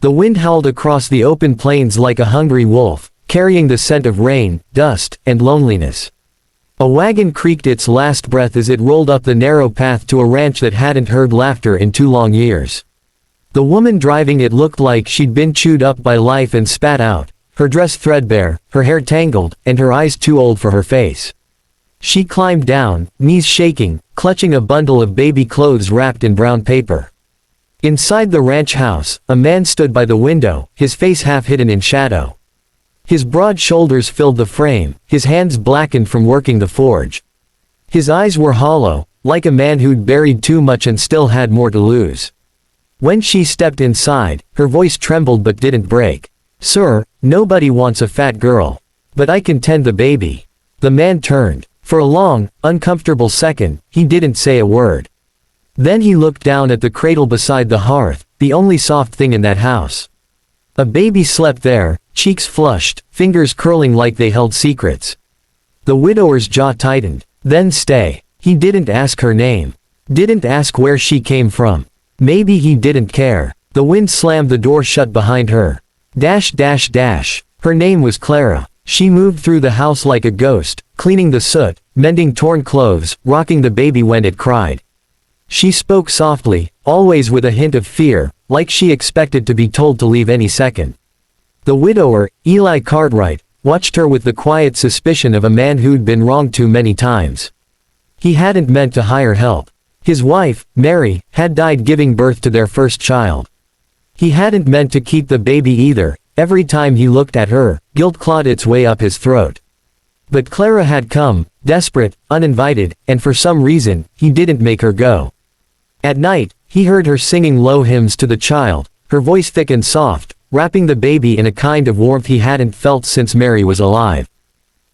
The wind howled across the open plains like a hungry wolf, carrying the scent of rain, dust, and loneliness. A wagon creaked its last breath as it rolled up the narrow path to a ranch that hadn't heard laughter in 2 long years. The woman driving it looked like she'd been chewed up by life and spat out, her dress threadbare, her hair tangled, and her eyes too old for her face. She climbed down, knees shaking, clutching a bundle of baby clothes wrapped in brown paper. Inside the ranch house, a man stood by the window, his face half hidden in shadow. His broad shoulders filled the frame, his hands blackened from working the forge. His eyes were hollow, like a man who'd buried too much and still had more to lose. When she stepped inside, her voice trembled but didn't break. "Sir, nobody wants a fat girl. But I can tend the baby." The man turned. For a long, uncomfortable second, he didn't say a word. Then he looked down at the cradle beside the hearth, the only soft thing in that house. A baby slept there, cheeks flushed, fingers curling like they held secrets. The widower's jaw tightened. Then stay. He didn't ask her name. Didn't ask where she came from. Maybe he didn't care. The wind slammed the door shut behind her. Her name was Clara. She moved through the house like a ghost, cleaning the soot, mending torn clothes, rocking the baby when it cried. She spoke softly, always with a hint of fear, like she expected to be told to leave any second. The widower, Eli Cartwright, watched her with the quiet suspicion of a man who'd been wronged too many times. He hadn't meant to hire help. His wife, Mary, had died giving birth to their first child. He hadn't meant to keep the baby either. Every time he looked at her, guilt clawed its way up his throat. But Clara had come, desperate, uninvited, and for some reason, he didn't make her go. At night, he heard her singing low hymns to the child, her voice thick and soft, wrapping the baby in a kind of warmth he hadn't felt since Mary was alive.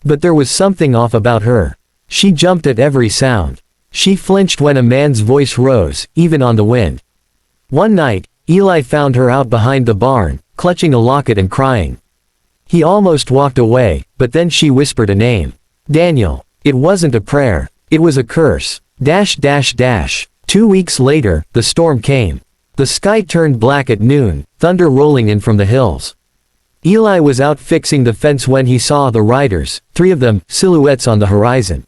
But there was something off about her. She jumped at every sound. She flinched when a man's voice rose, even on the wind. One night, Eli found her out behind the barn, clutching a locket and crying. He almost walked away, but then she whispered a name. Daniel. It wasn't a prayer. It was a curse. 2 weeks later, the storm came. The sky turned black at noon, thunder rolling in from the hills. Eli was out fixing the fence when he saw the riders, 3 of them, silhouettes on the horizon.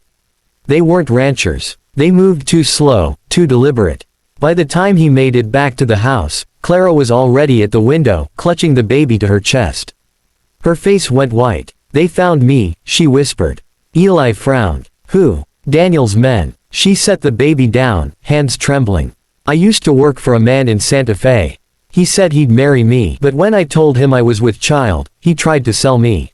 They weren't ranchers. They moved too slow, too deliberate. By the time he made it back to the house, Clara was already at the window, clutching the baby to her chest. Her face went white. "They found me," she whispered. Eli frowned. "Who?" "Daniel's men." She set the baby down, hands trembling. "I used to work for a man in Santa Fe. He said he'd marry me, but when I told him I was with child, he tried to sell me.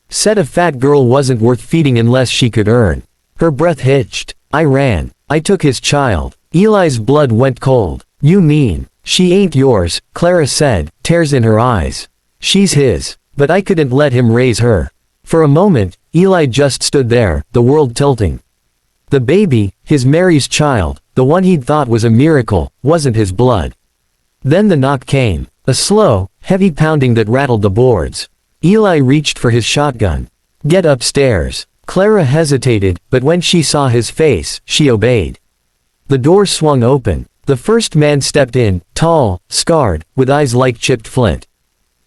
Said a fat girl wasn't worth feeding unless she could earn." Her breath hitched. "I ran. I took his child." Eli's blood went cold. "You mean, she ain't yours," Clara said, tears in her eyes. "She's his. But I couldn't let him raise her." For a moment, Eli just stood there, the world tilting. The baby, his Mary's child, the one he'd thought was a miracle, wasn't his blood. Then the knock came. A slow, heavy pounding that rattled the boards. Eli reached for his shotgun. "Get upstairs." Clara hesitated, but when she saw his face, she obeyed. The door swung open. The first man stepped in, tall, scarred, with eyes like chipped flint.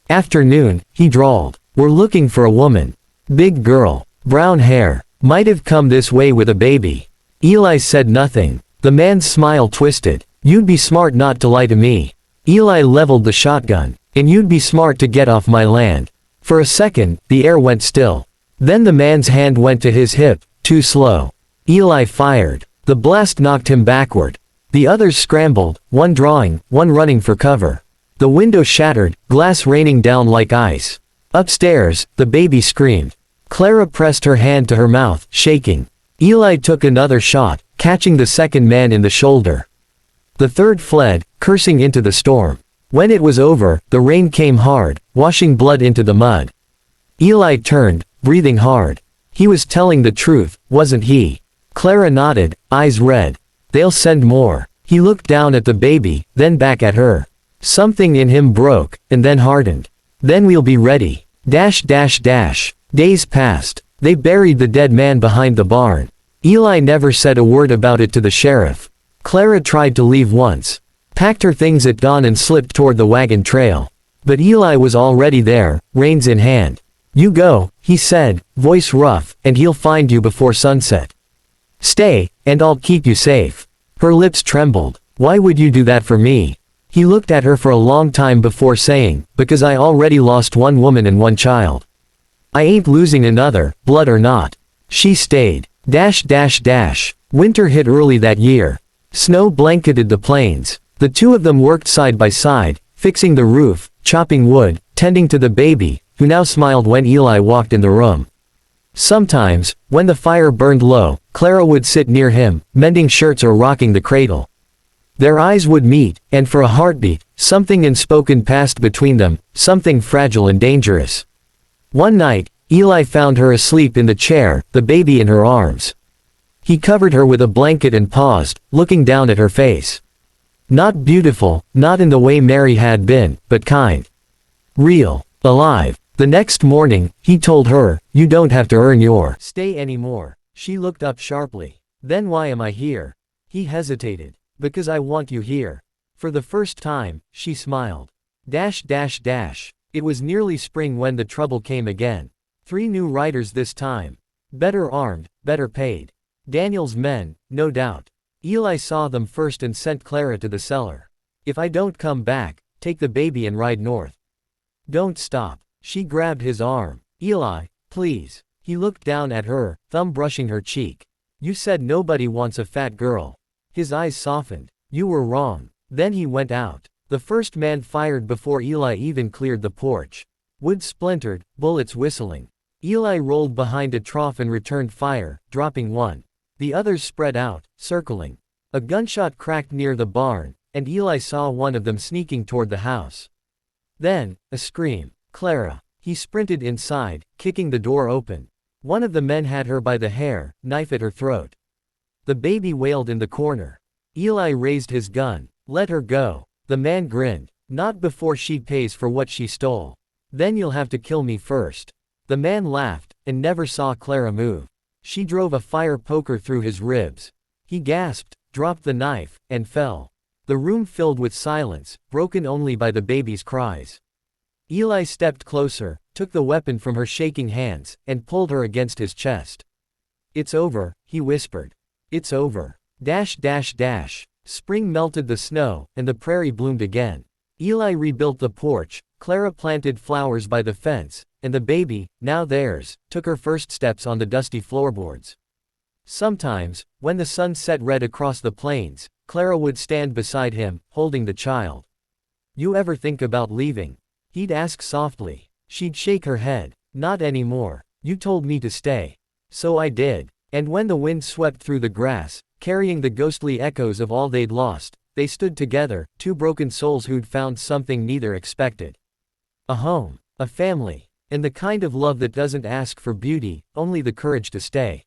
"Afternoon," he drawled. "We're looking for a woman. Big girl. Brown hair. Might have come this way with a baby." Eli said nothing. The man's smile twisted. "You'd be smart not to lie to me." Eli leveled the shotgun. "And you'd be smart to get off my land." For a second, the air went still. Then the man's hand went to his hip, too slow. Eli fired. The blast knocked him backward. The others scrambled, one drawing, one running for cover. The window shattered, glass raining down like ice. Upstairs, the baby screamed. Clara pressed her hand to her mouth, shaking. Eli took another shot, catching the second man in the shoulder. The third fled, cursing into the storm. When it was over, the rain came hard, washing blood into the mud. Eli turned, breathing hard. He was telling the truth, wasn't he? Clara nodded, eyes red. "They'll send more." He looked down at the baby, then back at her. Something in him broke, and then hardened. "Then we'll be ready." Days passed. They buried the dead man behind the barn. Eli never said a word about it to the sheriff. Clara tried to leave once. Packed her things at dawn and slipped toward the wagon trail. But Eli was already there, reins in hand. "You go," he said, voice rough, "and he'll find you before sunset. Stay, and I'll keep you safe." Her lips trembled. "Why would you do that for me?" He looked at her for a long time before saying, "Because I already lost one woman and one child. I ain't losing another, blood or not." She stayed. Winter hit early that year. Snow blanketed the plains. The two of them worked side by side, fixing the roof, chopping wood, tending to the baby, who now smiled when Eli walked in the room. Sometimes, when the fire burned low, Clara would sit near him, mending shirts or rocking the cradle. Their eyes would meet, and for a heartbeat, something unspoken passed between them, something fragile and dangerous. One night, Eli found her asleep in the chair, the baby in her arms. He covered her with a blanket and paused, looking down at her face. Not beautiful, not in the way Mary had been, but kind. Real. Alive. The next morning, he told her, "You don't have to earn your stay anymore." She looked up sharply. "Then why am I here?" He hesitated. "Because I want you here." For the first time, she smiled. It was nearly spring when the trouble came again. 3 new riders this time. Better armed, better paid. Daniel's men, no doubt. Eli saw them first and sent Clara to the cellar. "If I don't come back, take the baby and ride north. Don't stop." She grabbed his arm. "Eli, please." He looked down at her, thumb brushing her cheek. "You said nobody wants a fat girl." His eyes softened. "You were wrong." Then he went out. The first man fired before Eli even cleared the porch. Wood splintered, bullets whistling. Eli rolled behind a trough and returned fire, dropping one. The others spread out, circling. A gunshot cracked near the barn, and Eli saw one of them sneaking toward the house. Then, a scream. "Clara!" He sprinted inside, kicking the door open. One of the men had her by the hair, knife at her throat. The baby wailed in the corner. Eli raised his gun. "Let her go." The man grinned. "Not before she pays for what she stole. Then you'll have to kill me first." The man laughed, and never saw Clara move. She drove a fire poker through his ribs. He gasped, dropped the knife, and fell. The room filled with silence, broken only by the baby's cries. Eli stepped closer, took the weapon from her shaking hands, and pulled her against his chest. "It's over," he whispered. "It's over." Spring melted the snow, and the prairie bloomed again. Eli rebuilt the porch, Clara planted flowers by the fence, and the baby, now theirs, took her first steps on the dusty floorboards. Sometimes, when the sun set red across the plains, Clara would stand beside him, holding the child. "You ever think about leaving?" He'd ask softly. She'd shake her head. "Not anymore. You told me to stay." "So I did." And when the wind swept through the grass, carrying the ghostly echoes of all they'd lost, they stood together, 2 broken souls who'd found something neither expected. A home, a family, and the kind of love that doesn't ask for beauty, only the courage to stay.